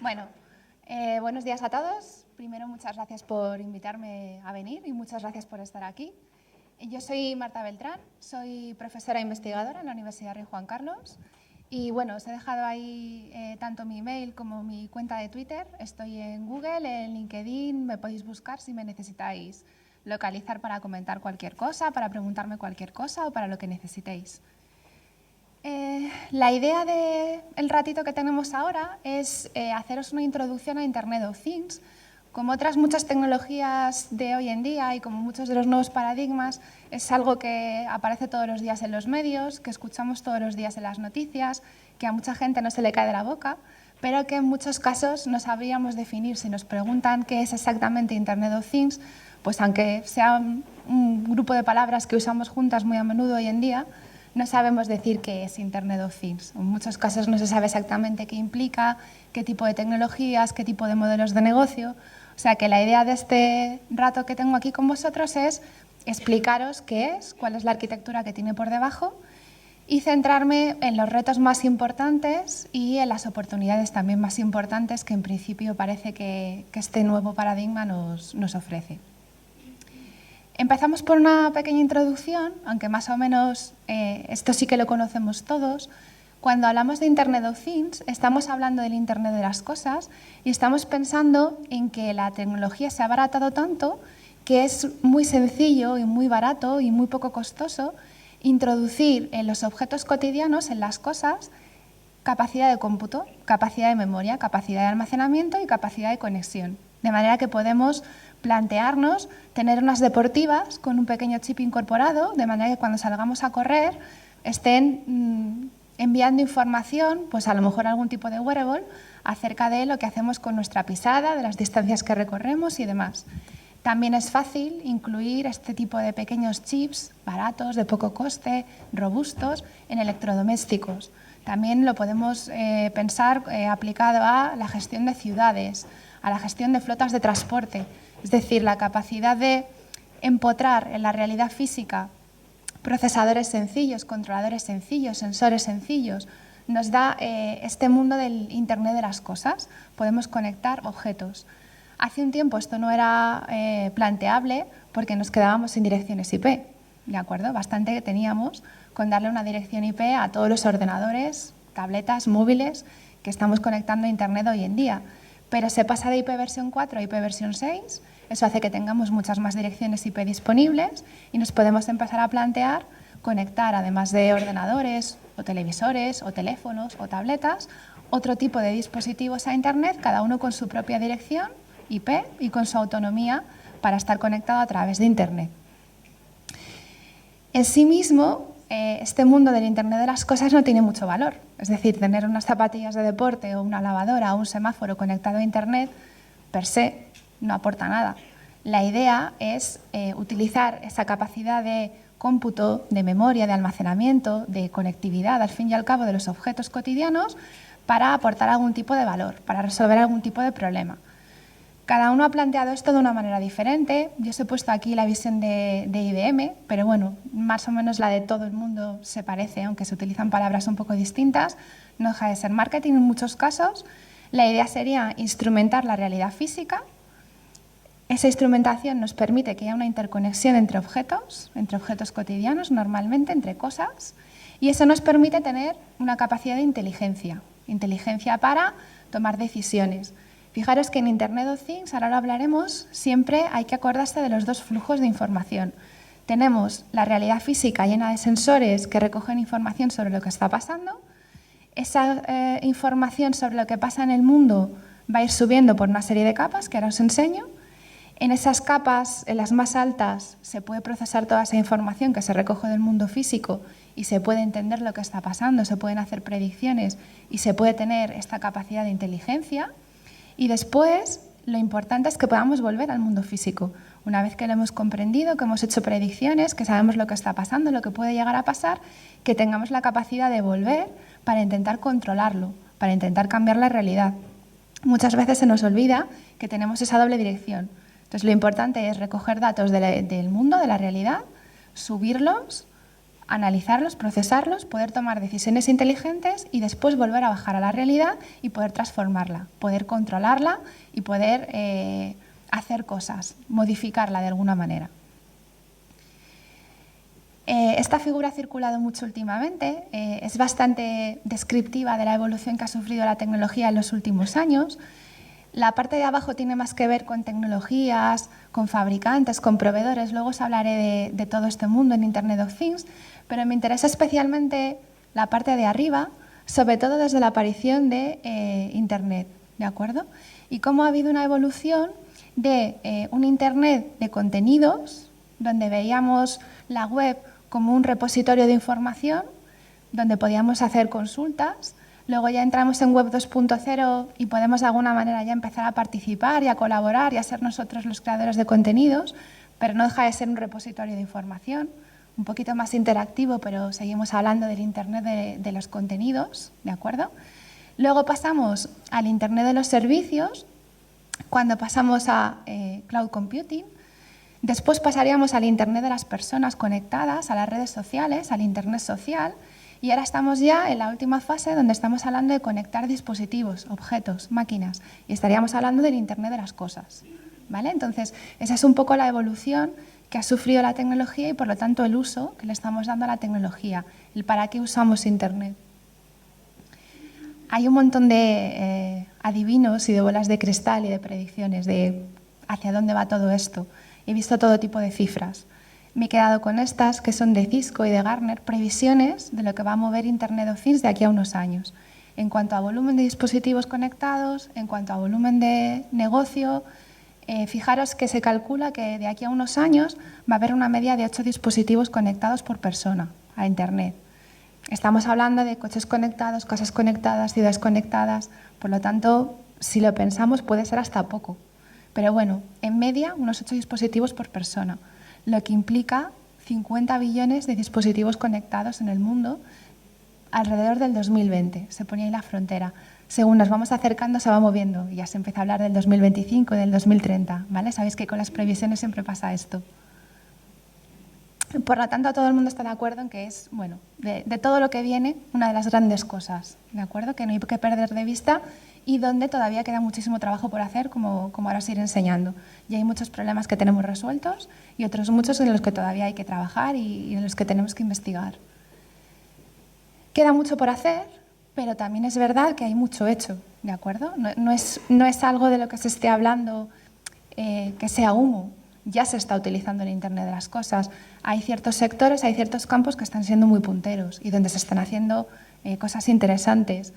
Bueno, buenos días a todos. Primero, muchas gracias por invitarme a venir y muchas gracias por estar aquí. Yo soy Marta Beltrán, soy profesora e investigadora en la Universidad Rey Juan Carlos. Y bueno, os he dejado ahí tanto mi email como mi cuenta de Twitter. Estoy en Google, en LinkedIn, me podéis buscar si me necesitáis localizar para comentar cualquier cosa, para preguntarme cualquier cosa o para lo que necesitéis. La idea del ratito que tenemos ahora es haceros una introducción a Internet of Things. Como otras muchas tecnologías de hoy en día y como muchos de los nuevos paradigmas, es algo que aparece todos los días en los medios, que escuchamos todos los días en las noticias, que a mucha gente no se le cae de la boca, pero que en muchos casos no sabríamos definir. Si nos preguntan qué es exactamente Internet of Things, pues aunque sea un grupo de palabras que usamos juntas muy a menudo hoy en día, no sabemos decir qué es Internet of Things. En muchos casos no se sabe exactamente qué implica, qué tipo de tecnologías, qué tipo de modelos de negocio. O sea que la idea de este rato que tengo aquí con vosotros es explicaros qué es, cuál es la arquitectura que tiene por debajo y centrarme en los retos más importantes y en las oportunidades también más importantes que en principio parece que este nuevo paradigma nos ofrece. Empezamos por una pequeña introducción, aunque más o menos esto sí que lo conocemos todos. Cuando hablamos de Internet of Things, estamos hablando del Internet de las cosas y estamos pensando en que la tecnología se ha abaratado tanto que es muy sencillo y muy barato y muy poco costoso introducir en los objetos cotidianos, en las cosas, capacidad de cómputo, capacidad de memoria, capacidad de almacenamiento y capacidad de conexión. De manera que podemos plantearnos tener unas deportivas con un pequeño chip incorporado, de manera que cuando salgamos a correr estén enviando información, pues a lo mejor algún tipo de wearable, acerca de lo que hacemos con nuestra pisada, de las distancias que recorremos y demás. También es fácil incluir este tipo de pequeños chips baratos, de poco coste, robustos, en electrodomésticos. También lo podemos pensar aplicado a la gestión de ciudades, a la gestión de flotas de transporte. Es decir, la capacidad de empotrar en la realidad física procesadores sencillos, controladores sencillos, sensores sencillos, nos da este mundo del Internet de las cosas. Podemos conectar objetos. Hace un tiempo esto no era planteable porque nos quedábamos sin direcciones IP, ¿de acuerdo? Bastante que teníamos con darle una dirección IP a todos los ordenadores, tabletas, móviles que estamos conectando a Internet hoy en día. Pero se pasa de IP versión 4 a IP versión 6, eso hace que tengamos muchas más direcciones IP disponibles y nos podemos empezar a plantear conectar, además de ordenadores o televisores o teléfonos o tabletas, otro tipo de dispositivos a Internet, cada uno con su propia dirección IP y con su autonomía para estar conectado a través de Internet. En sí mismo, este mundo del Internet de las cosas no tiene mucho valor. Es decir, tener unas zapatillas de deporte o una lavadora o un semáforo conectado a Internet, per se, no aporta nada. La idea es utilizar esa capacidad de cómputo, de memoria, de almacenamiento, de conectividad, al fin y al cabo, de los objetos cotidianos para aportar algún tipo de valor, para resolver algún tipo de problema. Cada uno ha planteado esto de una manera diferente. Yo os he puesto aquí la visión de IBM, pero bueno, más o menos la de todo el mundo se parece, aunque se utilizan palabras un poco distintas. No deja de ser marketing en muchos casos. La idea sería instrumentar la realidad física. Esa instrumentación nos permite que haya una interconexión entre objetos cotidianos, normalmente, entre cosas, y eso nos permite tener una capacidad de inteligencia para tomar decisiones. Fijaros que en Internet of Things, ahora lo hablaremos, siempre hay que acordarse de los dos flujos de información. Tenemos la realidad física llena de sensores que recogen información sobre lo que está pasando. Esa información sobre lo que pasa en el mundo va a ir subiendo por una serie de capas que ahora os enseño. En esas capas, en las más altas, se puede procesar toda esa información que se recoge del mundo físico y se puede entender lo que está pasando, se pueden hacer predicciones y se puede tener esta capacidad de inteligencia. Y después, lo importante es que podamos volver al mundo físico. Una vez que lo hemos comprendido, que hemos hecho predicciones, que sabemos lo que está pasando, lo que puede llegar a pasar, que tengamos la capacidad de volver para intentar controlarlo, para intentar cambiar la realidad. Muchas veces se nos olvida que tenemos esa doble dirección. Entonces, lo importante es recoger datos del mundo, de la realidad, subirlos, analizarlos, procesarlos, poder tomar decisiones inteligentes y después volver a bajar a la realidad y poder transformarla, poder controlarla y poder hacer cosas, modificarla de alguna manera. Esta figura ha circulado mucho últimamente, es bastante descriptiva de la evolución que ha sufrido la tecnología en los últimos años. La parte de abajo tiene más que ver con tecnologías, con fabricantes, con proveedores. Luego os hablaré de todo este mundo en Internet of Things, pero me interesa especialmente la parte de arriba, sobre todo desde la aparición de Internet, ¿de acuerdo? Y cómo ha habido una evolución de un Internet de contenidos, donde veíamos la web como un repositorio de información, donde podíamos hacer consultas. Luego ya entramos en Web 2.0 y podemos de alguna manera ya empezar a participar y a colaborar y a ser nosotros los creadores de contenidos, pero no deja de ser un repositorio de información, un poquito más interactivo, pero seguimos hablando del Internet de los contenidos, ¿de acuerdo? Luego pasamos al Internet de los servicios, cuando pasamos a Cloud Computing. Después pasaríamos al Internet de las personas conectadas, a las redes sociales, al Internet social, y ahora estamos ya en la última fase donde estamos hablando de conectar dispositivos, objetos, máquinas, y estaríamos hablando del Internet de las cosas, ¿vale? Entonces, esa es un poco la evolución que ha sufrido la tecnología y, por lo tanto, el uso que le estamos dando a la tecnología, el para qué usamos Internet. Hay un montón de adivinos y de bolas de cristal y de predicciones de hacia dónde va todo esto. He visto todo tipo de cifras. Me he quedado con estas, que son de Cisco y de Gartner, previsiones de lo que va a mover Internet of Things de aquí a unos años. En cuanto a volumen de dispositivos conectados, en cuanto a volumen de negocio, fijaros que se calcula que de aquí a unos años va a haber una media de 8 dispositivos conectados por persona a Internet. Estamos hablando de coches conectados, casas conectadas, ciudades conectadas, por lo tanto, si lo pensamos, puede ser hasta poco. Pero bueno, en media, unos 8 dispositivos por persona, lo que implica 50 billones de dispositivos conectados en el mundo alrededor del 2020. Se ponía ahí la frontera. Según nos vamos acercando, se va moviendo. Ya se empieza a hablar del 2025, del 2030, ¿vale? Sabéis que con las previsiones siempre pasa esto. Por lo tanto, todo el mundo está de acuerdo en que es, bueno, de todo lo que viene, una de las grandes cosas, ¿de acuerdo? Que no hay que perder de vista y donde todavía queda muchísimo trabajo por hacer, como ahora os iré enseñando. Y hay muchos problemas que tenemos resueltos y otros muchos en los que todavía hay que trabajar y en los que tenemos que investigar. Queda mucho por hacer, pero también es verdad que hay mucho hecho, ¿de acuerdo? No es algo de lo que se esté hablando que sea humo. Ya se está utilizando el Internet de las cosas. Hay ciertos sectores, hay ciertos campos que están siendo muy punteros y donde se están haciendo cosas interesantes.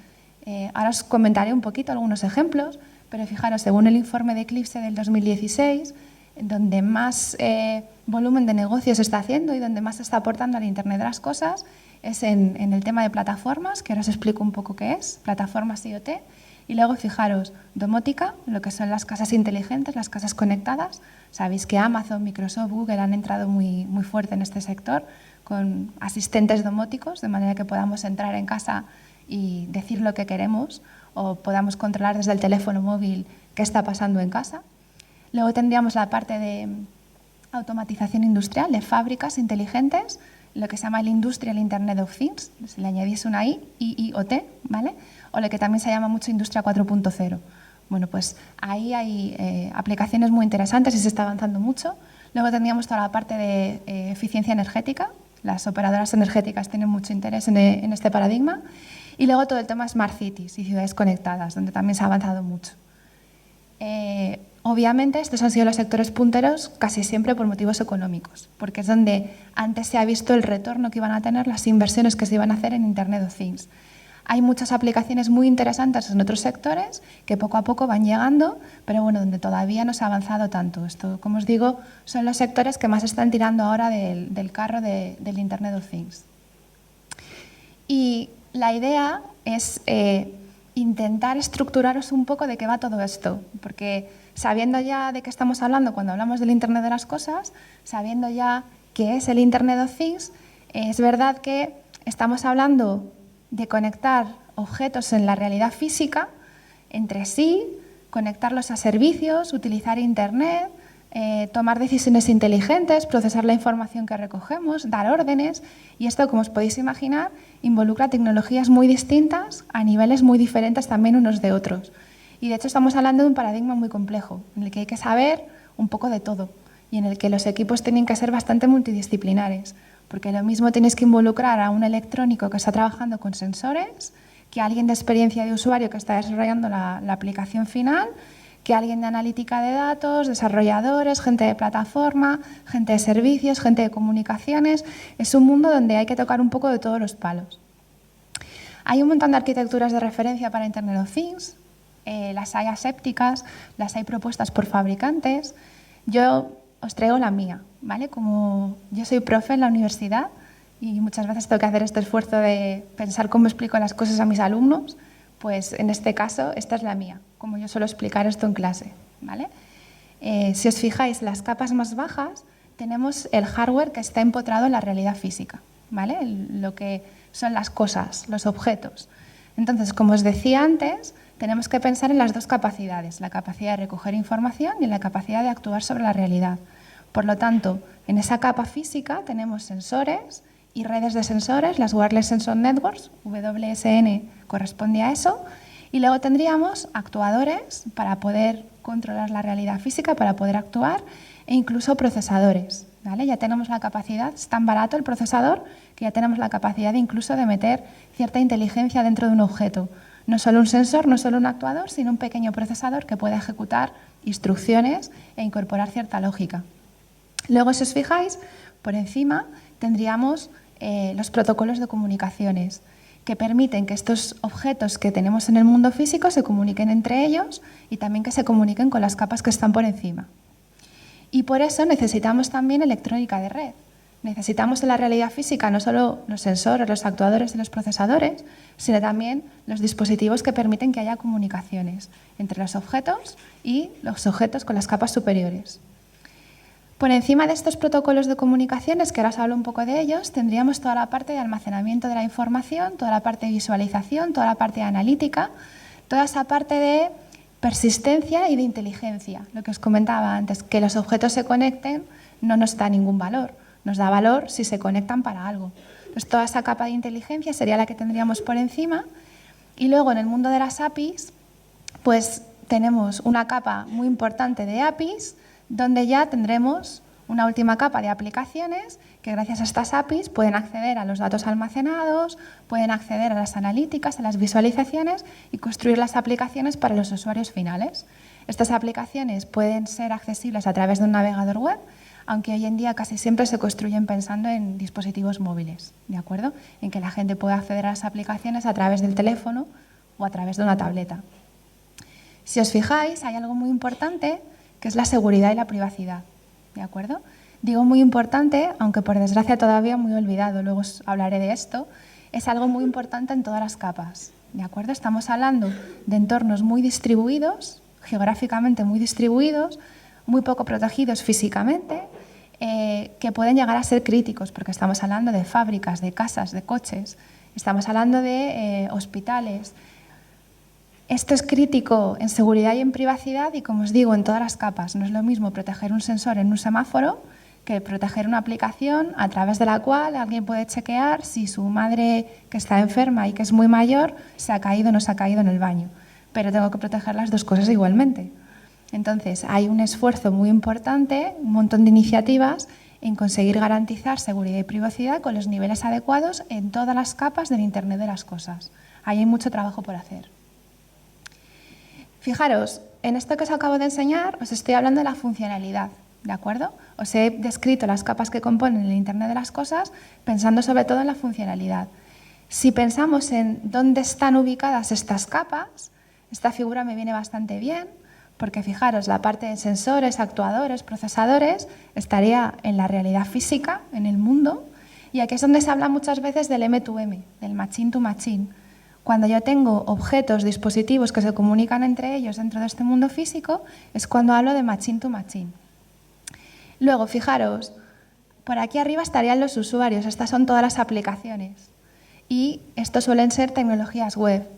Ahora os comentaré un poquito algunos ejemplos, pero fijaros, según el informe de Eclipse del 2016, donde más volumen de negocio se está haciendo y donde más se está aportando al Internet de las cosas es en el tema de plataformas, que ahora os explico un poco qué es, plataformas IoT. Y luego, fijaros, domótica, lo que son las casas inteligentes, las casas conectadas. Sabéis que Amazon, Microsoft, Google han entrado muy fuerte en este sector con asistentes domóticos, de manera que podamos entrar en casa y decir lo que queremos o podamos controlar desde el teléfono móvil qué está pasando en casa. Luego tendríamos la parte de automatización industrial, de fábricas inteligentes, lo que se llama el Industrial Internet of Things, si le añadís una I, IoT, ¿vale? O lo que también se llama mucho Industria 4.0. Bueno, pues ahí hay aplicaciones muy interesantes y se está avanzando mucho. Luego tendríamos toda la parte de eficiencia energética. Las operadoras energéticas tienen mucho interés en este paradigma. Y luego todo el tema Smart Cities y ciudades conectadas, donde también se ha avanzado mucho. Obviamente, estos han sido los sectores punteros casi siempre por motivos económicos, porque es donde antes se ha visto el retorno que iban a tener las inversiones que se iban a hacer en Internet of Things. Hay muchas aplicaciones muy interesantes en otros sectores que poco a poco van llegando, pero bueno, donde todavía no se ha avanzado tanto. Esto, como os digo, son los sectores que más están tirando ahora del carro del Internet of Things. Y la idea es intentar estructuraros un poco de qué va todo esto, porque sabiendo ya de qué estamos hablando cuando hablamos del Internet de las cosas, sabiendo ya qué es el Internet of Things, es verdad que estamos hablando de conectar objetos en la realidad física entre sí, conectarlos a servicios, utilizar Internet, tomar decisiones inteligentes, procesar la información que recogemos, dar órdenes, y esto, como os podéis imaginar, involucra tecnologías muy distintas a niveles muy diferentes también unos de otros. Y de hecho estamos hablando de un paradigma muy complejo, en el que hay que saber un poco de todo y en el que los equipos tienen que ser bastante multidisciplinares, porque lo mismo tienes que involucrar a un electrónico que está trabajando con sensores, que a alguien de experiencia de usuario que está desarrollando la aplicación final, que alguien de analítica de datos, desarrolladores, gente de plataforma, gente de servicios, gente de comunicaciones. Es un mundo donde hay que tocar un poco de todos los palos. Hay un montón de arquitecturas de referencia para Internet of Things, las hay asépticas, las hay propuestas por fabricantes. Yo os traigo la mía, ¿vale? Como yo soy profe en la universidad y muchas veces tengo que hacer este esfuerzo de pensar cómo explico las cosas a mis alumnos, pues en este caso esta es la mía, como yo suelo explicar esto en clase, ¿vale? Si os fijáis, las capas más bajas tenemos el hardware que está empotrado en la realidad física, ¿vale? Lo que son las cosas, los objetos. Entonces, como os decía antes, tenemos que pensar en las dos capacidades, la capacidad de recoger información y la capacidad de actuar sobre la realidad. Por lo tanto, en esa capa física tenemos sensores y redes de sensores, las Wireless Sensor Networks, WSN corresponde a eso, y luego tendríamos actuadores para poder controlar la realidad física, para poder actuar, e incluso procesadores, ¿vale? Ya tenemos la capacidad, es tan barato el procesador que ya tenemos la capacidad incluso de meter cierta inteligencia dentro de un objeto. No solo un sensor, no solo un actuador, sino un pequeño procesador que pueda ejecutar instrucciones e incorporar cierta lógica. Luego, si os fijáis, por encima tendríamos los protocolos de comunicaciones que permiten que estos objetos que tenemos en el mundo físico se comuniquen entre ellos y también que se comuniquen con las capas que están por encima. Y por eso necesitamos también electrónica de red. Necesitamos en la realidad física no solo los sensores, los actuadores y los procesadores, sino también los dispositivos que permiten que haya comunicaciones entre los objetos y los objetos con las capas superiores. Por encima de estos protocolos de comunicaciones, que ahora os hablo un poco de ellos, tendríamos toda la parte de almacenamiento de la información, toda la parte de visualización, toda la parte de analítica, toda esa parte de persistencia y de inteligencia. Lo que os comentaba antes, que los objetos se conecten no nos da ningún valor, nos da valor si se conectan para algo. Entonces, toda esa capa de inteligencia sería la que tendríamos por encima. Y luego, en el mundo de las APIs, pues tenemos una capa muy importante de APIs, donde ya tendremos una última capa de aplicaciones que gracias a estas APIs pueden acceder a los datos almacenados, pueden acceder a las analíticas, a las visualizaciones y construir las aplicaciones para los usuarios finales. Estas aplicaciones pueden ser accesibles a través de un navegador web, aunque hoy en día casi siempre se construyen pensando en dispositivos móviles, ¿de acuerdo? En que la gente pueda acceder a las aplicaciones a través del teléfono o a través de una tableta. Si os fijáis, hay algo muy importante que es la seguridad y la privacidad, ¿de acuerdo? Digo muy importante, aunque por desgracia todavía muy olvidado, luego os hablaré de esto, es algo muy importante en todas las capas, ¿de acuerdo? Estamos hablando de entornos muy distribuidos, geográficamente muy distribuidos, muy poco protegidos físicamente, que pueden llegar a ser críticos, porque estamos hablando de fábricas, de casas, de coches, estamos hablando de hospitales. Esto es crítico en seguridad y en privacidad y, como os digo, en todas las capas. No es lo mismo proteger un sensor en un semáforo que proteger una aplicación a través de la cual alguien puede chequear si su madre, que está enferma y que es muy mayor, se ha caído o no se ha caído en el baño. Pero tengo que proteger las dos cosas igualmente. Entonces, hay un esfuerzo muy importante, un montón de iniciativas en conseguir garantizar seguridad y privacidad con los niveles adecuados en todas las capas del Internet de las cosas. Ahí hay mucho trabajo por hacer. Fijaros, en esto que os acabo de enseñar os estoy hablando de la funcionalidad, ¿de acuerdo? Os he descrito las capas que componen el Internet de las cosas pensando sobre todo en la funcionalidad. Si pensamos en dónde están ubicadas estas capas, esta figura me viene bastante bien, porque fijaros, la parte de sensores, actuadores, procesadores estaría en la realidad física, en el mundo, y aquí es donde se habla muchas veces del M2M, del machine to machine. Cuando yo tengo objetos, dispositivos que se comunican entre ellos dentro de este mundo físico, es cuando hablo de machine to machine. Luego, fijaros, por aquí arriba estarían los usuarios, estas son todas las aplicaciones. Y estos suelen ser tecnologías web.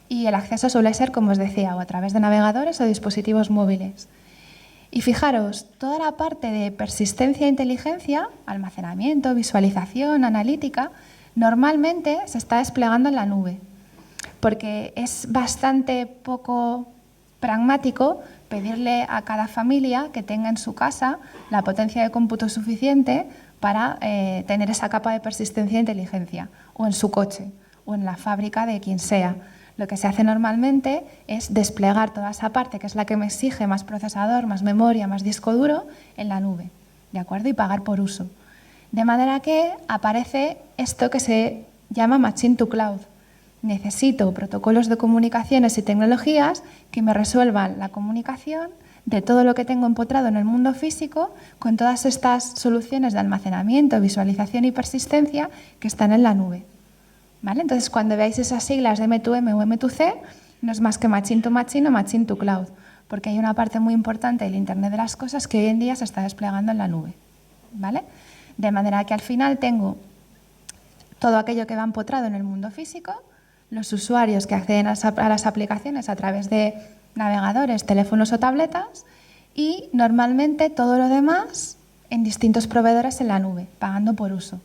Y el acceso suele ser, como os decía, o a través de navegadores o dispositivos móviles. Y fijaros, toda la parte de persistencia e inteligencia, almacenamiento, visualización, analítica, normalmente se está desplegando en la nube, porque es bastante poco pragmático pedirle a cada familia que tenga en su casa la potencia de cómputo suficiente para tener esa capa de persistencia e inteligencia, o en su coche, o en la fábrica de quien sea. Lo que se hace normalmente es desplegar toda esa parte, que es la que me exige más procesador, más memoria, más disco duro, en la nube, ¿de acuerdo? Y pagar por uso. De manera que aparece esto que se llama Machine to Cloud. Necesito protocolos de comunicaciones y tecnologías que me resuelvan la comunicación de todo lo que tengo empotrado en el mundo físico con todas estas soluciones de almacenamiento, visualización y persistencia que están en la nube. ¿Vale? Entonces, cuando veáis esas siglas de M2M o M2C, no es más que Machine to Machine o Machine to Cloud, porque hay una parte muy importante del Internet de las cosas que hoy en día se está desplegando en la nube. ¿Vale? De manera que al final tengo todo aquello que va empotrado en el mundo físico, los usuarios que acceden a las aplicaciones a través de navegadores, teléfonos o tabletas, y normalmente todo lo demás en distintos proveedores en la nube, pagando por uso.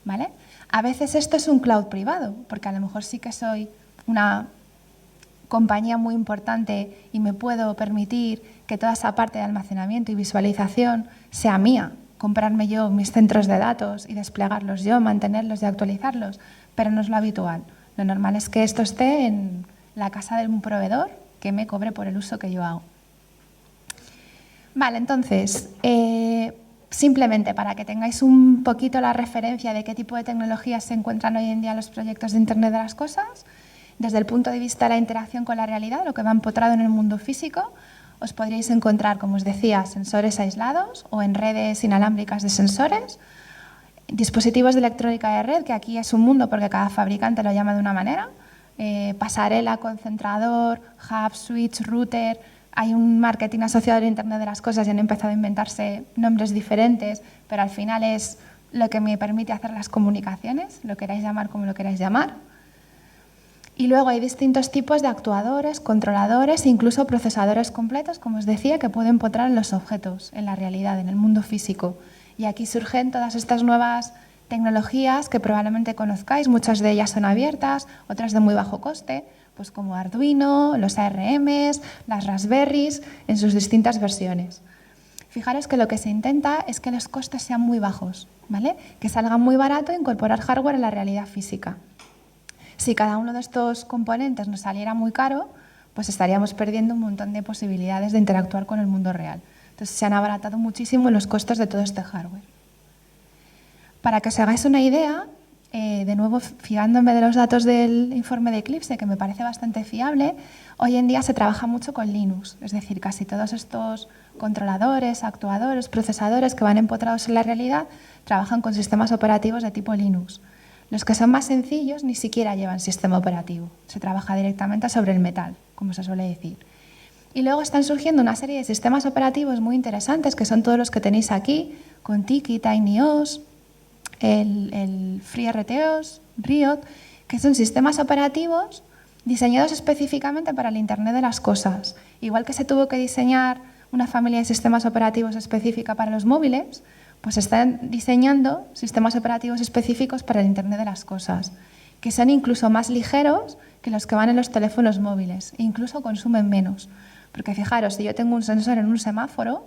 ¿Vale? A veces esto es un cloud privado, porque a lo mejor sí que soy una compañía muy importante y me puedo permitir que toda esa parte de almacenamiento y visualización sea mía, comprarme yo mis centros de datos y desplegarlos yo, mantenerlos y actualizarlos, pero no es lo habitual. Lo normal es que esto esté en la casa de un proveedor que me cobre por el uso que yo hago. Vale, entonces, simplemente para que tengáis un poquito la referencia de qué tipo de tecnologías se encuentran hoy en día en los proyectos de Internet de las cosas, desde el punto de vista de la interacción con la realidad, lo que va empotrado en el mundo físico, os podríais encontrar, como os decía, sensores aislados o en redes inalámbricas de sensores, dispositivos de electrónica de red, que aquí es un mundo porque cada fabricante lo llama de una manera, pasarela, concentrador, hub, switch, router. Hay un marketing asociado al Internet de las cosas y han empezado a inventarse nombres diferentes, pero al final es lo que me permite hacer las comunicaciones, lo queráis llamar como lo queráis llamar. Y luego hay distintos tipos de actuadores, controladores e incluso procesadores completos, como os decía, que pueden empotrar en los objetos, en la realidad, en el mundo físico. Y aquí surgen todas estas nuevas tecnologías que probablemente conozcáis, muchas de ellas son abiertas, otras de muy bajo coste, pues como Arduino, los ARMs, las Raspberries, en sus distintas versiones. Fijaros que lo que se intenta es que los costes sean muy bajos, ¿vale? Que salga muy barato incorporar hardware en la realidad física. Si cada uno de estos componentes nos saliera muy caro, pues estaríamos perdiendo un montón de posibilidades de interactuar con el mundo real. Entonces se han abaratado muchísimo los costes de todo este hardware. Para que os hagáis una idea, de nuevo fiándome de los datos del informe de Eclipse, que me parece bastante fiable, hoy en día se trabaja mucho con Linux, es decir, casi todos estos controladores, actuadores, procesadores que van empotrados en la realidad trabajan con sistemas operativos de tipo Linux. Los que son más sencillos ni siquiera llevan sistema operativo, se trabaja directamente sobre el metal, como se suele decir. Y luego están surgiendo una serie de sistemas operativos muy interesantes, que son todos los que tenéis aquí, con Tiki, TinyOS, el FreeRTOS, Riot, que son sistemas operativos diseñados específicamente para el Internet de las cosas. Igual que se tuvo que diseñar una familia de sistemas operativos específica para los móviles, pues están diseñando sistemas operativos específicos para el Internet de las cosas, que son incluso más ligeros que los que van en los teléfonos móviles e incluso consumen menos. Porque fijaros, si yo tengo un sensor en un semáforo,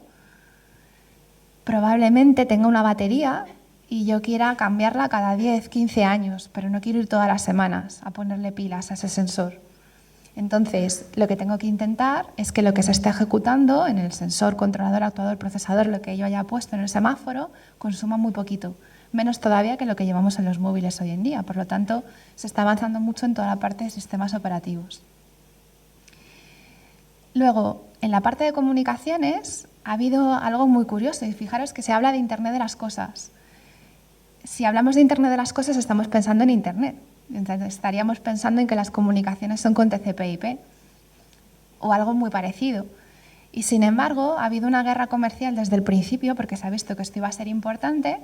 probablemente tenga una batería y yo quiera cambiarla cada 10, 15 años, pero no quiero ir todas las semanas a ponerle pilas a ese sensor. Entonces, lo que tengo que intentar es que lo que se está ejecutando en el sensor, controlador, actuador, procesador, lo que yo haya puesto en el semáforo, consuma muy poquito, menos todavía que lo que llevamos en los móviles hoy en día. Por lo tanto, se está avanzando mucho en toda la parte de sistemas operativos. Luego, en la parte de comunicaciones ha habido algo muy curioso, y fijaros que se habla de Internet de las cosas. Si hablamos de Internet de las cosas, estamos pensando en Internet. Entonces, estaríamos pensando en que las comunicaciones son con TCP/IP o algo muy parecido. Y sin embargo, ha habido una guerra comercial desde el principio porque se ha visto que esto iba a ser importante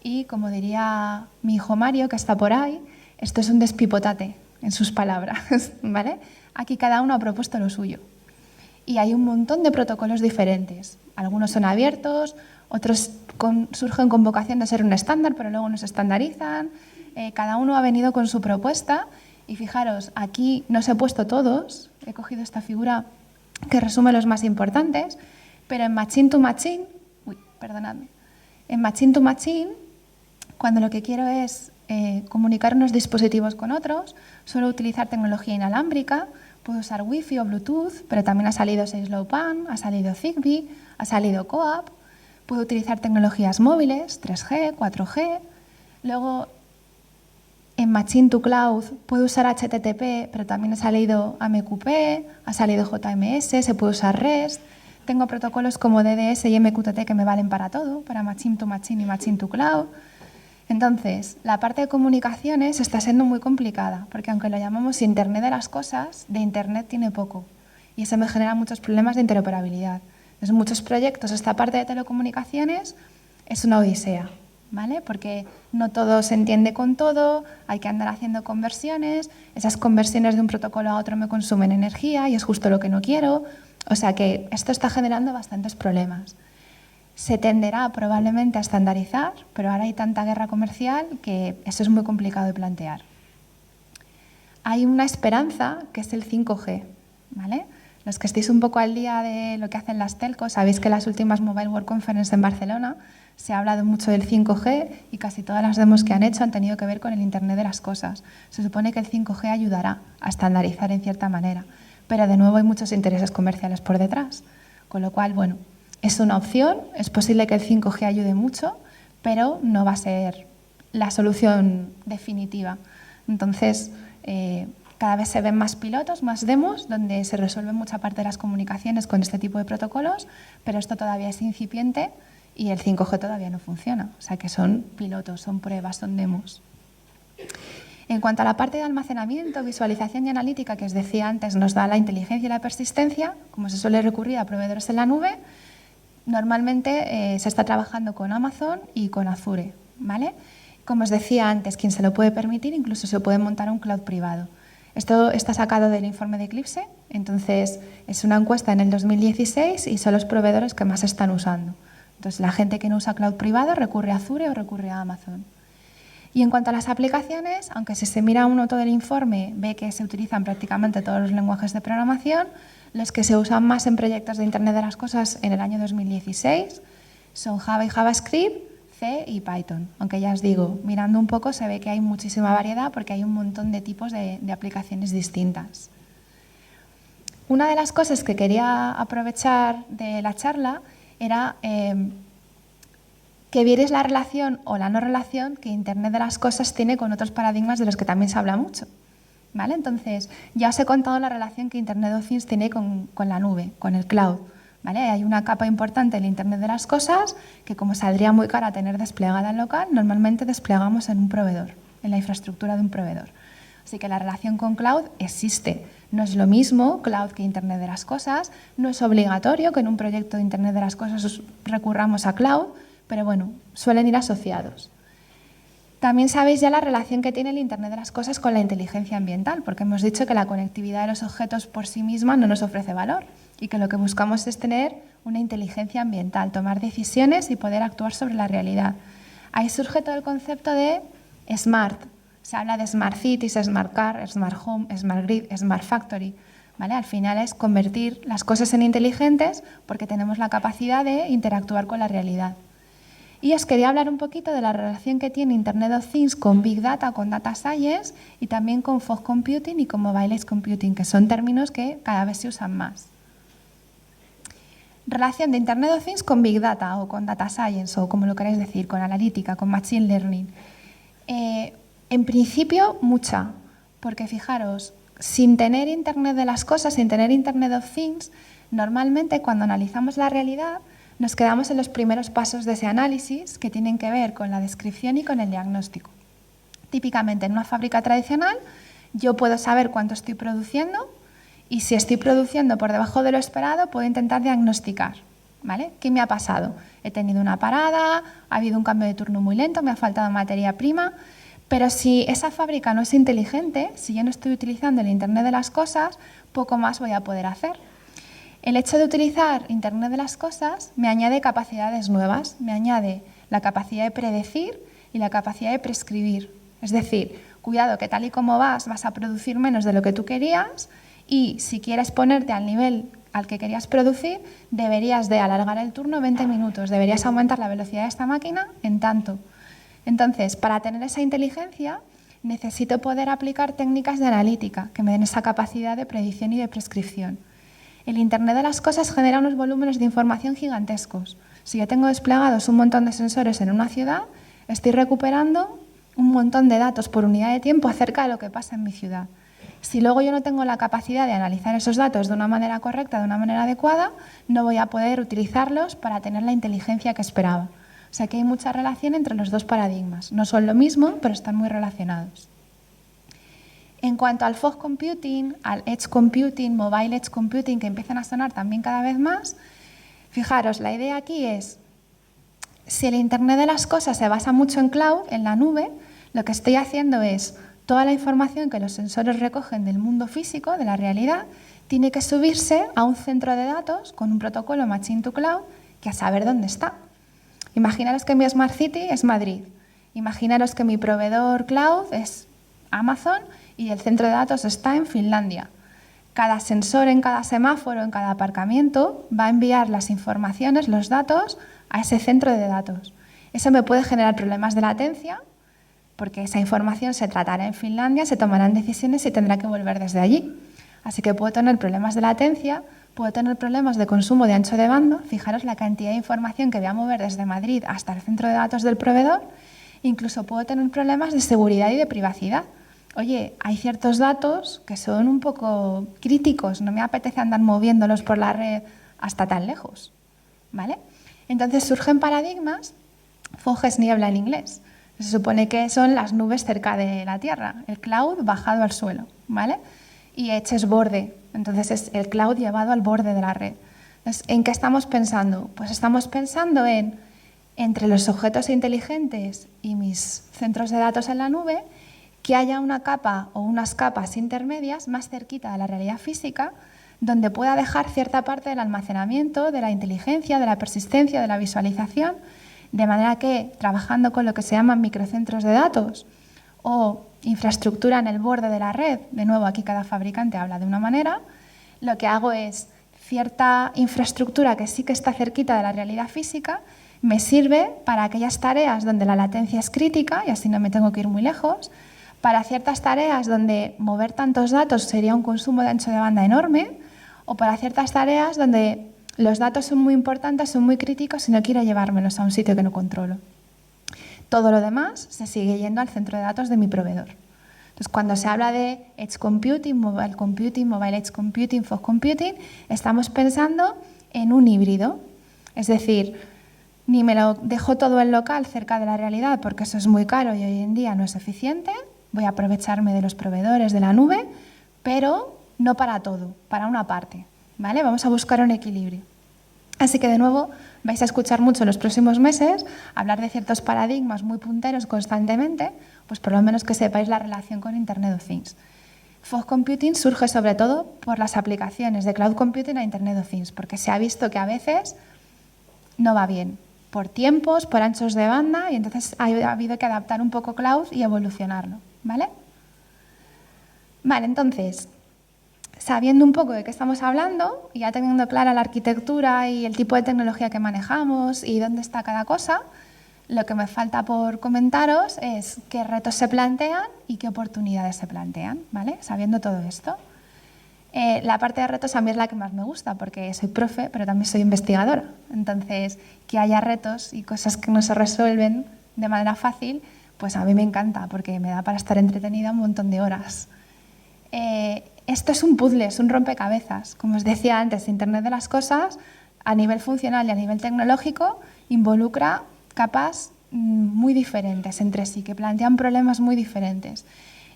y, como diría mi hijo Mario, que está por ahí, esto es un despipotate, en sus palabras, ¿vale? Aquí cada uno ha propuesto lo suyo. y hay un montón de protocolos diferentes. Algunos son abiertos, otros surgen con vocación de ser un estándar, pero luego no se estandarizan. Cada uno ha venido con su propuesta y fijaros, aquí no os he puesto todos, he cogido esta figura que resume los más importantes, pero en Machine to Machine, en Machine to Machine, cuando lo que quiero es comunicar unos dispositivos con otros, suelo utilizar tecnología inalámbrica, puedo usar Wi-Fi o Bluetooth, pero también ha salido 6LoWPAN, ha salido Zigbee, ha salido Coap, puedo utilizar tecnologías móviles, 3G, 4G, luego en Machine to Cloud puedo usar HTTP, pero también ha salido AMQP, ha salido JMS, se puede usar REST. Tengo protocolos como DDS y MQTT que me valen para todo, para Machine to Machine y Machine to Cloud. Entonces, la parte de comunicaciones está siendo muy complicada, porque aunque lo llamamos Internet de las cosas, de Internet tiene poco. Y eso me genera muchos problemas de interoperabilidad. En muchos proyectos, esta parte de telecomunicaciones es una odisea, ¿vale? Porque no todo se entiende con todo, hay que andar haciendo conversiones, esas conversiones de un protocolo a otro me consumen energía y es justo lo que no quiero. O sea que esto está generando bastantes problemas. Se tenderá probablemente a estandarizar, pero ahora hay tanta guerra comercial que eso es muy complicado de plantear. Hay una esperanza que es el 5G, ¿vale? Los que estéis un poco al día de lo que hacen las telcos, sabéis que en las últimas Mobile World Conference en Barcelona se ha hablado mucho del 5G y casi todas las demos que han hecho han tenido que ver con el Internet de las cosas. Se supone que el 5G ayudará a estandarizar en cierta manera, pero de nuevo hay muchos intereses comerciales por detrás, con lo cual, bueno, es una opción, es posible que el 5G ayude mucho, pero no va a ser la solución definitiva. Entonces, cada vez se ven más pilotos, más demos, donde se resuelve mucha parte de las comunicaciones con este tipo de protocolos, pero esto todavía es incipiente y el 5G todavía no funciona. O sea que son pilotos, son pruebas, son demos. En cuanto a la parte de almacenamiento, visualización y analítica que os decía antes, nos da la inteligencia y la persistencia, como se suele recurrir a proveedores en la nube. Normalmente se está trabajando con Amazon y con Azure, ¿vale? Como os decía antes, quien se lo puede permitir, incluso se puede montar un cloud privado. Esto está sacado del informe de Eclipse, entonces es una encuesta en el 2016 y son los proveedores que más están usando. Entonces la gente que no usa cloud privado recurre a Azure o recurre a Amazon. Y en cuanto a las aplicaciones, aunque si se mira uno todo el informe ve que se utilizan prácticamente todos los lenguajes de programación, los que se usan más en proyectos de Internet de las Cosas en el año 2016 son Java y JavaScript, C y Python. Aunque ya os digo, mirando un poco se ve que hay muchísima variedad porque hay un montón de tipos de aplicaciones distintas. Una de las cosas que quería aprovechar de la charla era que vierais la relación o la no relación que Internet de las Cosas tiene con otros paradigmas de los que también se habla mucho. ¿Vale? Entonces, ya os he contado la relación que Internet of Things tiene con la nube, con el cloud. ¿Vale? Hay una capa importante del Internet de las Cosas que, como saldría muy cara tener desplegada en local, normalmente desplegamos en un proveedor, en la infraestructura de un proveedor. Así que la relación con cloud existe. No es lo mismo cloud que Internet de las Cosas, no es obligatorio que en un proyecto de Internet de las Cosas recurramos a cloud, pero bueno, suelen ir asociados. También sabéis ya la relación que tiene el Internet de las Cosas con la inteligencia ambiental, porque hemos dicho que la conectividad de los objetos por sí misma no nos ofrece valor y que lo que buscamos es tener una inteligencia ambiental, tomar decisiones y poder actuar sobre la realidad. Ahí surge todo el concepto de smart. Se habla de smart cities, smart car, smart home, smart grid, smart factory. ¿Vale? Al final es convertir las cosas en inteligentes porque tenemos la capacidad de interactuar con la realidad. Y os quería hablar un poquito de la relación que tiene Internet of Things con Big Data, con Data Science y también con Fog Computing y con Mobile Edge Computing, que son términos que cada vez se usan más. Relación de Internet of Things con Big Data o con Data Science o como lo queráis decir, con analítica, con Machine Learning. En principio, mucha, porque fijaros, sin tener Internet de las Cosas, sin tener Internet of Things, normalmente cuando analizamos la realidad nos quedamos en los primeros pasos de ese análisis que tienen que ver con la descripción y con el diagnóstico. Típicamente en una fábrica tradicional yo puedo saber cuánto estoy produciendo y si estoy produciendo por debajo de lo esperado puedo intentar diagnosticar, ¿vale? ¿Qué me ha pasado? He tenido una parada, ha habido un cambio de turno muy lento, me ha faltado materia prima, pero si esa fábrica no es inteligente, si yo no estoy utilizando el Internet de las Cosas, poco más voy a poder hacer. El hecho de utilizar Internet de las cosas me añade capacidades nuevas, me añade la capacidad de predecir y la capacidad de prescribir. Es decir, cuidado que tal y como vas a producir menos de lo que tú querías y si quieres ponerte al nivel al que querías producir, deberías de alargar el turno 20 minutos, deberías aumentar la velocidad de esta máquina en tanto. Entonces, para tener esa inteligencia, necesito poder aplicar técnicas de analítica que me den esa capacidad de predicción y de prescripción. El Internet de las cosas genera unos volúmenes de información gigantescos. Si yo tengo desplegados un montón de sensores en una ciudad, estoy recuperando un montón de datos por unidad de tiempo acerca de lo que pasa en mi ciudad. Si luego yo no tengo la capacidad de analizar esos datos de una manera correcta, de una manera adecuada, no voy a poder utilizarlos para tener la inteligencia que esperaba. O sea que hay mucha relación entre los dos paradigmas. No son lo mismo, pero están muy relacionados. En cuanto al fog computing, al edge computing, mobile edge computing, que empiezan a sonar también cada vez más, fijaros, la idea aquí es, si el Internet de las cosas se basa mucho en cloud, en la nube, lo que estoy haciendo es toda la información que los sensores recogen del mundo físico, de la realidad, tiene que subirse a un centro de datos con un protocolo Machine to Cloud que a saber dónde está. Imaginaros que mi Smart City es Madrid. Imaginaros que mi proveedor cloud es Amazon y el centro de datos está en Finlandia. Cada sensor en cada semáforo, en cada aparcamiento, va a enviar las informaciones, los datos, a ese centro de datos. Eso me puede generar problemas de latencia, porque esa información se tratará en Finlandia, se tomarán decisiones y tendrá que volver desde allí. Así que puedo tener problemas de latencia, puedo tener problemas de consumo de ancho de banda. Fijaros la cantidad de información que voy a mover desde Madrid hasta el centro de datos del proveedor. Incluso puedo tener problemas de seguridad y de privacidad. Oye, hay ciertos datos que son un poco críticos, no me apetece andar moviéndolos por la red hasta tan lejos, ¿vale? Entonces surgen paradigmas, fog es niebla en inglés. Se supone que son las nubes cerca de la Tierra, el cloud bajado al suelo, ¿vale? Y edge es borde, entonces es el cloud llevado al borde de la red. Entonces, ¿en qué estamos pensando? Pues estamos pensando en, entre los objetos inteligentes y mis centros de datos en la nube, que haya una capa o unas capas intermedias más cerquita de la realidad física, donde pueda dejar cierta parte del almacenamiento, de la inteligencia, de la persistencia, de la visualización, de manera que, trabajando con lo que se llaman microcentros de datos o infraestructura en el borde de la red, de nuevo aquí cada fabricante habla de una manera, lo que hago es cierta infraestructura que sí que está cerquita de la realidad física, me sirve para aquellas tareas donde la latencia es crítica y así no me tengo que ir muy lejos, para ciertas tareas donde mover tantos datos sería un consumo de ancho de banda enorme, o para ciertas tareas donde los datos son muy importantes, son muy críticos y no quiero llevármelos a un sitio que no controlo. Todo lo demás se sigue yendo al centro de datos de mi proveedor. Entonces, cuando se habla de edge computing, mobile edge computing, fog computing, estamos pensando en un híbrido. Es decir, ni me lo dejo todo en local cerca de la realidad porque eso es muy caro y hoy en día no es eficiente, voy a aprovecharme de los proveedores de la nube, pero no para todo, para una parte, ¿vale? Vamos a buscar un equilibrio. Así que, de nuevo, vais a escuchar mucho en los próximos meses hablar de ciertos paradigmas muy punteros constantemente, pues por lo menos que sepáis la relación con Internet of Things. Fog Computing surge sobre todo por las aplicaciones de Cloud Computing a Internet of Things, porque se ha visto que a veces no va bien, por tiempos, por anchos de banda, y entonces ha habido que adaptar un poco Cloud y evolucionarlo, ¿vale? Vale, entonces, sabiendo un poco de qué estamos hablando, y ya teniendo clara la arquitectura y el tipo de tecnología que manejamos y dónde está cada cosa, lo que me falta por comentaros es qué retos se plantean y qué oportunidades se plantean, ¿vale? Sabiendo todo esto. La parte de retos a mí es la que más me gusta porque soy profe, pero también soy investigadora. Entonces, que haya retos y cosas que no se resuelven de manera fácil, pues a mí me encanta porque me da para estar entretenida un montón de horas. Esto es un puzzle, es un rompecabezas. Como os decía antes, Internet de las cosas, a nivel funcional y a nivel tecnológico, involucra capas muy diferentes entre sí, que plantean problemas muy diferentes.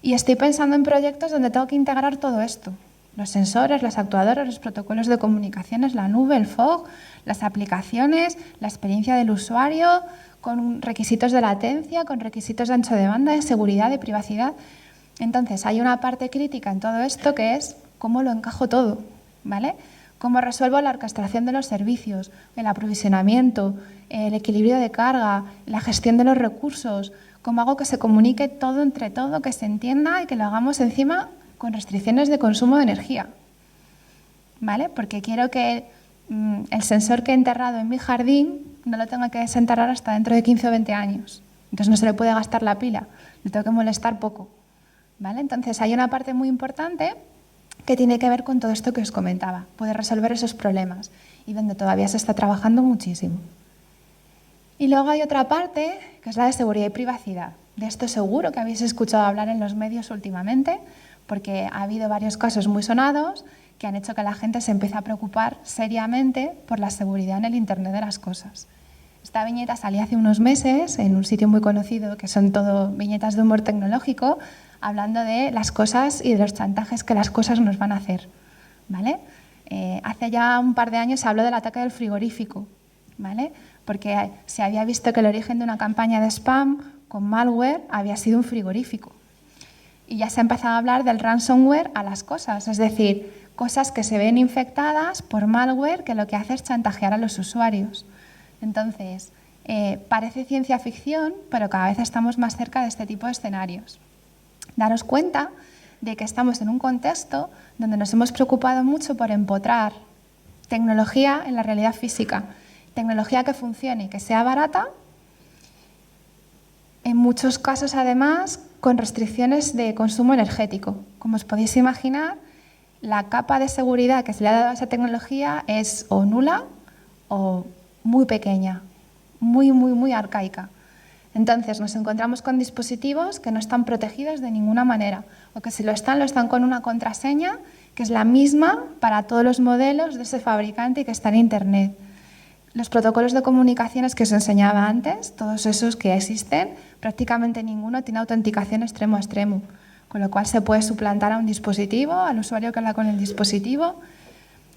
Y estoy pensando en proyectos donde tengo que integrar todo esto. Los sensores, las actuadoras, los protocolos de comunicaciones, la nube, el fog, las aplicaciones, la experiencia del usuario, con requisitos de latencia, con requisitos de ancho de banda, de seguridad, de privacidad. Entonces, hay una parte crítica en todo esto que es cómo lo encajo todo, ¿vale? ¿Cómo resuelvo la orquestación de los servicios, el aprovisionamiento, el equilibrio de carga, la gestión de los recursos? ¿Cómo hago que se comunique todo entre todo, que se entienda y que lo hagamos encima con restricciones de consumo de energía? ¿Vale? Porque quiero que el sensor que he enterrado en mi jardín no lo tenga que desenterrar hasta dentro de 15 o 20 años. Entonces no se le puede gastar la pila, le tengo que molestar poco. ¿Vale? Entonces hay una parte muy importante que tiene que ver con todo esto que os comentaba, poder resolver esos problemas y donde todavía se está trabajando muchísimo. Y luego hay otra parte que es la de seguridad y privacidad. De esto seguro que habéis escuchado hablar en los medios últimamente, porque ha habido varios casos muy sonados que han hecho que la gente se empiece a preocupar seriamente por la seguridad en el Internet de las cosas. Esta viñeta salía hace unos meses en un sitio muy conocido, que son todo viñetas de humor tecnológico, hablando de las cosas y de los chantajes que las cosas nos van a hacer, ¿vale? Hace ya un par de años se habló del ataque del frigorífico, ¿vale? Porque se había visto que el origen de una campaña de spam con malware había sido un frigorífico. Y ya se ha empezado a hablar del ransomware a las cosas, es decir, cosas que se ven infectadas por malware que lo que hace es chantajear a los usuarios. Entonces, parece ciencia ficción, pero cada vez estamos más cerca de este tipo de escenarios. Daros cuenta de que estamos en un contexto donde nos hemos preocupado mucho por empotrar tecnología en la realidad física, tecnología que funcione y que sea barata, en muchos casos además con restricciones de consumo energético. Como os podéis imaginar, la capa de seguridad que se le ha dado a esa tecnología es o nula o muy pequeña, muy arcaica. Entonces nos encontramos con dispositivos que no están protegidos de ninguna manera, o que si lo están con una contraseña que es la misma para todos los modelos de ese fabricante y que está en Internet. Los protocolos de comunicaciones que os enseñaba antes, todos esos que existen, prácticamente ninguno tiene autenticación extremo a extremo, con lo cual se puede suplantar a un dispositivo, al usuario que habla con el dispositivo.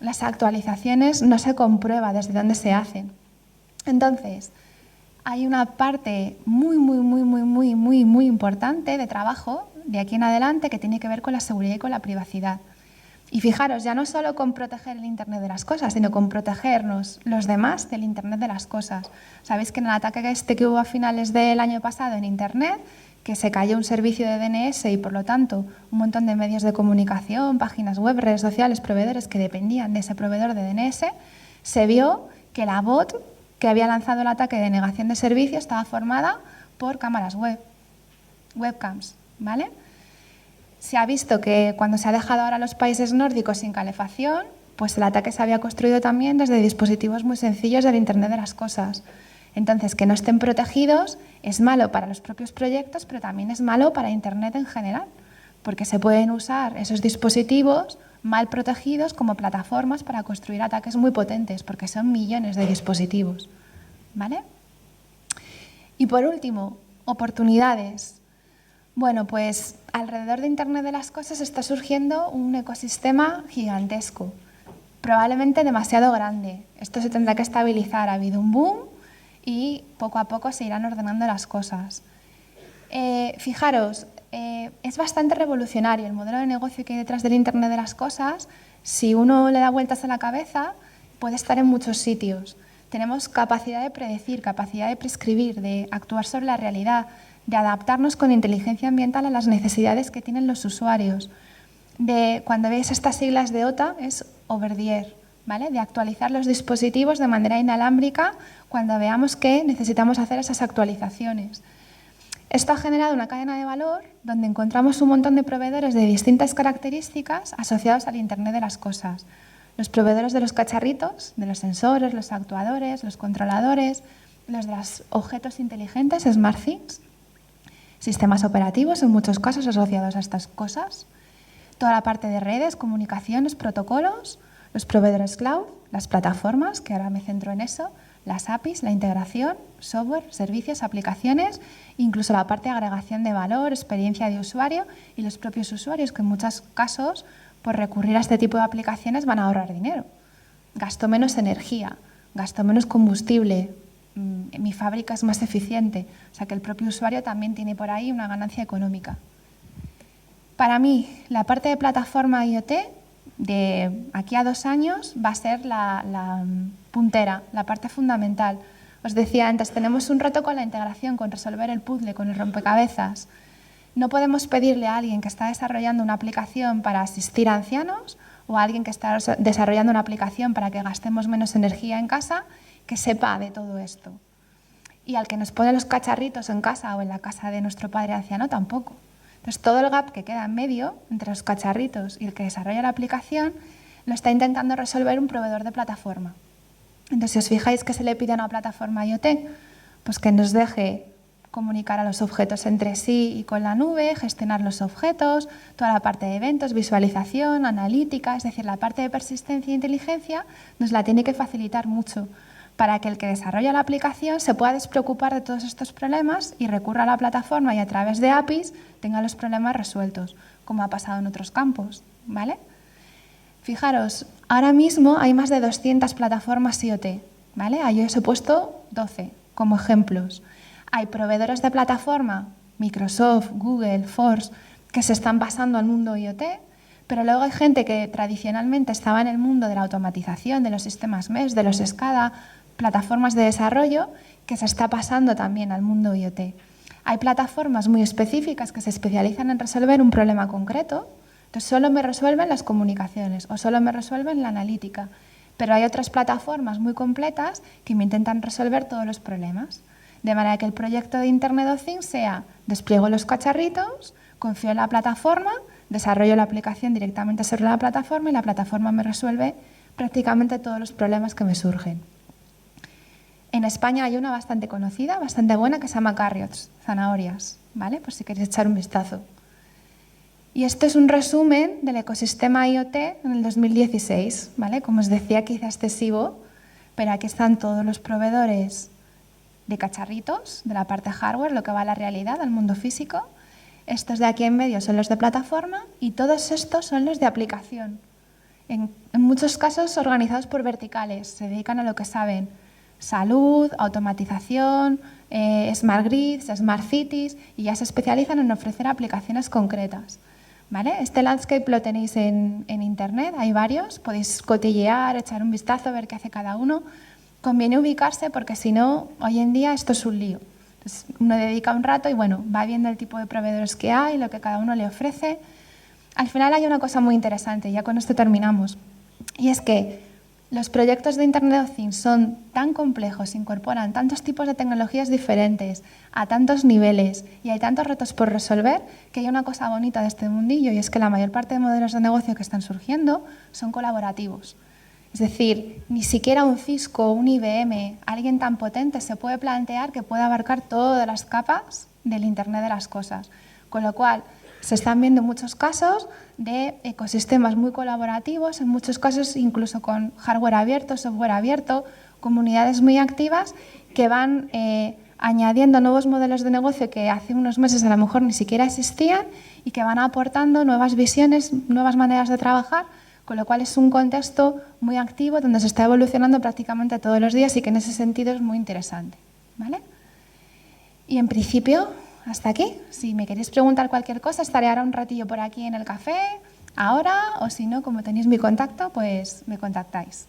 Las actualizaciones no se comprueba desde dónde se hacen. Entonces, hay una parte muy importante de trabajo de aquí en adelante que tiene que ver con la seguridad y con la privacidad. Y fijaros, ya no solo con proteger el Internet de las cosas, sino con protegernos los demás del Internet de las cosas. Sabéis que en el ataque que hubo a finales del año pasado en Internet, que se cayó un servicio de DNS y por lo tanto un montón de medios de comunicación, páginas web, redes sociales, proveedores que dependían de ese proveedor de DNS, se vio que la bot que había lanzado el ataque de negación de servicio estaba formada por cámaras web, webcams, ¿vale? Se ha visto que cuando se ha dejado ahora a los países nórdicos sin calefacción, pues el ataque se había construido también desde dispositivos muy sencillos del Internet de las cosas. Entonces, que no estén protegidos es malo para los propios proyectos, pero también es malo para Internet en general, porque se pueden usar esos dispositivos mal protegidos como plataformas para construir ataques muy potentes, porque son millones de dispositivos, ¿vale? Y por último, oportunidades. Bueno, pues alrededor de Internet de las cosas está surgiendo un ecosistema gigantesco, probablemente demasiado grande. Esto se tendrá que estabilizar, ha habido un boom y poco a poco se irán ordenando las cosas. Fijaros, es bastante revolucionario el modelo de negocio que hay detrás del Internet de las cosas. Si uno le da vueltas a la cabeza, puede estar en muchos sitios. Tenemos capacidad de predecir, capacidad de prescribir, de actuar sobre la realidad, de adaptarnos con inteligencia ambiental a las necesidades que tienen los usuarios. Cuando veis estas siglas de OTA, es over the air, ¿vale? De actualizar los dispositivos de manera inalámbrica cuando veamos que necesitamos hacer esas actualizaciones. Esto ha generado una cadena de valor donde encontramos un montón de proveedores de distintas características asociados al Internet de las cosas. Los proveedores de los cacharritos, de los sensores, los actuadores, los controladores, los de los objetos inteligentes, Smart Things, sistemas operativos en muchos casos asociados a estas cosas, toda la parte de redes, comunicaciones, protocolos, los proveedores cloud, las plataformas, que ahora me centro en eso, las APIs, la integración, software, servicios, aplicaciones, incluso la parte de agregación de valor, experiencia de usuario y los propios usuarios, que en muchos casos, por recurrir a este tipo de aplicaciones, van a ahorrar dinero. Gasto menos energía, gasto menos combustible, mi fábrica es más eficiente, o sea que el propio usuario también tiene por ahí una ganancia económica. Para mí, la parte de plataforma IoT de aquí a 2 años va a ser la puntera, la parte fundamental. Os decía antes, tenemos un reto con la integración, con resolver el puzzle, con el rompecabezas. No podemos pedirle a alguien que está desarrollando una aplicación para asistir a ancianos o a alguien que está desarrollando una aplicación para que gastemos menos energía en casa que sepa de todo esto. Y al que nos pone los cacharritos en casa o en la casa de nuestro padre anciano tampoco. Entonces, todo el gap que queda en medio entre los cacharritos y el que desarrolla la aplicación lo está intentando resolver un proveedor de plataforma. Entonces, si os fijáis que se le pide a una plataforma IoT, pues que nos deje comunicar a los objetos entre sí y con la nube, gestionar los objetos, toda la parte de eventos, visualización, analítica, es decir, la parte de persistencia e inteligencia nos la tiene que facilitar mucho para que el que desarrolla la aplicación se pueda despreocupar de todos estos problemas y recurra a la plataforma y a través de APIs tenga los problemas resueltos, como ha pasado en otros campos, ¿vale? Fijaros, ahora mismo hay más de 200 plataformas IoT, ¿vale? Yo os he puesto 12 como ejemplos. Hay proveedores de plataforma, Microsoft, Google, Force, que se están basando al mundo IoT, pero luego hay gente que tradicionalmente estaba en el mundo de la automatización, de los sistemas MES, de los SCADA, plataformas de desarrollo, que se está pasando también al mundo IoT. Hay plataformas muy específicas que se especializan en resolver un problema concreto, entonces solo me resuelven las comunicaciones o solo me resuelven la analítica, pero hay otras plataformas muy completas que me intentan resolver todos los problemas. De manera que el proyecto de Internet of Things sea despliego los cacharritos, confío en la plataforma, desarrollo la aplicación directamente sobre la plataforma y la plataforma me resuelve prácticamente todos los problemas que me surgen. En España hay una bastante conocida, bastante buena, que se llama Carrots, zanahorias, ¿vale? Por si queréis echar un vistazo. Y esto es un resumen del ecosistema IoT en el 2016, ¿vale? Como os decía, quizá excesivo, pero aquí están todos los proveedores de cacharritos, de la parte hardware, lo que va a la realidad, al mundo físico. Estos de aquí en medio son los de plataforma y todos estos son los de aplicación. En muchos casos organizados por verticales, se dedican a lo que saben: salud, automatización, smart grids, smart cities, y ya se especializan en ofrecer aplicaciones concretas, ¿vale? Este landscape lo tenéis en internet, hay varios, podéis cotillear, echar un vistazo, ver qué hace cada uno. Conviene ubicarse porque si no, hoy en día esto es un lío. Entonces, uno dedica un rato y bueno, va viendo el tipo de proveedores que hay, lo que cada uno le ofrece. Al final hay una cosa muy interesante, ya con esto terminamos, y es que los proyectos de Internet of Things son tan complejos, incorporan tantos tipos de tecnologías diferentes, a tantos niveles, y hay tantos retos por resolver, que hay una cosa bonita de este mundillo, y es que la mayor parte de modelos de negocio que están surgiendo son colaborativos. Es decir, ni siquiera un Cisco, un IBM, alguien tan potente se puede plantear que pueda abarcar todas las capas del Internet de las cosas. Con lo cual, se están viendo muchos casos de ecosistemas muy colaborativos, en muchos casos incluso con hardware abierto, software abierto, comunidades muy activas que van añadiendo nuevos modelos de negocio que hace unos meses a lo mejor ni siquiera existían y que van aportando nuevas visiones, nuevas maneras de trabajar, con lo cual es un contexto muy activo donde se está evolucionando prácticamente todos los días y que en ese sentido es muy interesante, ¿vale? Y en principio, hasta aquí. Si me queréis preguntar cualquier cosa, estaré ahora un ratillo por aquí en el café, ahora, o si no, como tenéis mi contacto, pues me contactáis.